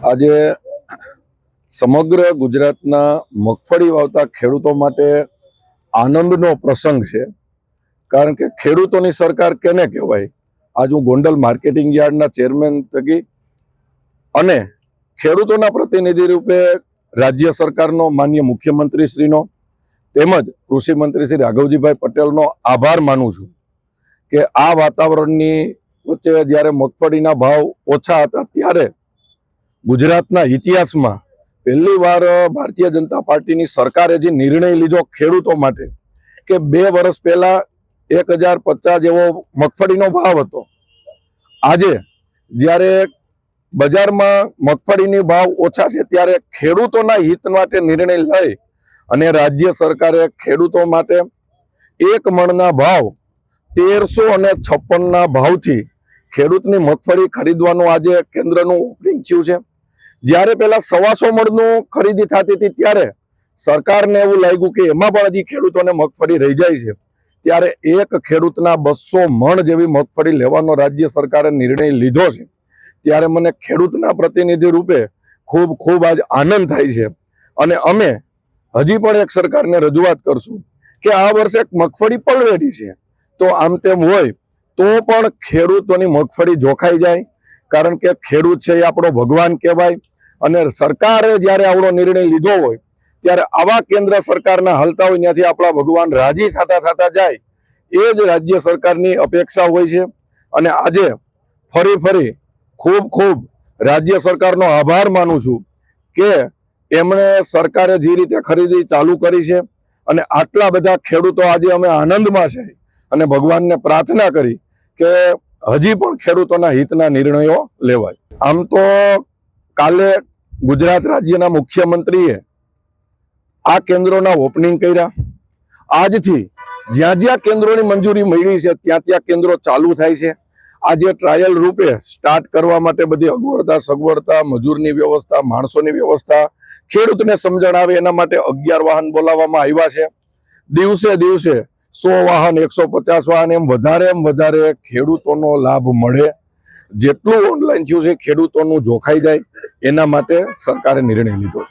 આજે સમગ્ર ગુજરાતના મગફળી વાવતા ખેડૂતો માટે આનંદનો પ્રસંગ છે। કારણ કે ખેડૂતોની સરકાર કેને કહેવાય। આજ હું ગોંડલ માર્કેટિંગ યાર્ડના ચેરમેન તરીકે અને ખેડૂતોના પ્રતિનિધિ રૂપે રાજ્ય સરકારનો માનનીય મુખ્યમંત્રીશ્રીનો તેમજ કૃષિ મંત્રી શ્રી રાઘવજીભાઈ પટેલનો આભાર માનું છું કે આ વાતાવરણની વચ્ચે જ્યારે મગફળીના ભાવ ઓછા હતા ત્યારે ગુજરાતના ઇતિહાસમાં પહેલી વાર ભારતીય જનતા પાર્ટીની સરકારે જે નિર્ણય લીધો ખેડૂતો માટે કે 2 વર્ષ પહેલા 1050 જેવો મગફળીનો ભાવ હતો, આજે જ્યારે બજારમાં મગફળીની ભાવ ઓછા છે ત્યારે ખેડૂતોના હિત માટે નિર્ણય લઈ અને રાજ્ય સરકારે ખેડૂતો માટે 1 મણના ભાવ 1356 ભાવથી ખેડૂતની મગફળી ખરીદવાનું આજે કેન્દ્રનું ઓપનિંગ થયું છે। જ્યારે પહેલા 125 મણનું ખરીદી થતી હતી ત્યારે સરકારને એવું લાગ્યું કે એમાં પણ હજી ખેડૂતોને મગફળી રહી જાય છે, ત્યારે એક ખેડૂતના 200 મણ જેવી મગફળી લેવાનો રાજ્ય સરકારે નિર્ણય લીધો છે। ત્યારે મને ખેડૂતના પ્રતિનિધિ રૂપે ખૂબ ખૂબ આજ આનંદ થાય છે અને અમે હજી પણ એક સરકારને રજૂઆત કરશું કે આ વર્ષે મગફળી પલળેલી છે, તો આમ તેમ હોય તો પણ ખેડૂતોની મગફળી જોખાઈ જાય, કારણ કે ખેડૂત છે એ આપણો ભગવાન કહેવાય અને સરકારે જ્યારે આવડો નિર્ણય લીધો હોય ત્યારે આવા કેન્દ્ર સરકારના હાલતા હોય ત્યાંથી આપણા ભગવાન રાજી થતા જાય, એ જ રાજ્ય સરકારની અપેક્ષા હોય છે। અને આજે ફરી ખૂબ ખૂબ રાજ્ય સરકારનો આભાર માનું છું કે એમણે સરકારે જે રીતે ખરીદી ચાલુ કરી છે અને આટલા બધા ખેડૂતો આજે અમે આનંદમાં છે અને ભગવાનને પ્રાર્થના કરી કે હજી પણ ખેડૂતોના હિતના નિર્ણયો લેવાય। આમ તો કાલે ગુજરાત રાજ્યના મુખ્યમંત્રીએ આ કેન્દ્રોના ઓપનિંગ કર્યા। આજથી જ્યાં જ્યાં કેન્દ્રોની મંજૂરી મળી છે ત્યાં કેન્દ્રો ચાલુ થાય છે। આજે ટ્રાયલ રૂપે સ્ટાર્ટ કરવા માટે બધી અગવડતા સગવડતા, મજૂરની વ્યવસ્થા, માણસોની વ્યવસ્થા, ખેડૂતને સમજણ આવે એના માટે 11 વાહન બોલાવવામાં આવ્યા છે। દિવસે 100 વાહન, 150 વાહન એમ વધારે ખેડૂતોનો લાભ મળે, જેટલું ઓનલાઈન થયું છે ખેડૂતોનું જોખાઈ જાય એના માટે સરકારે નિર્ણય લીધો છે।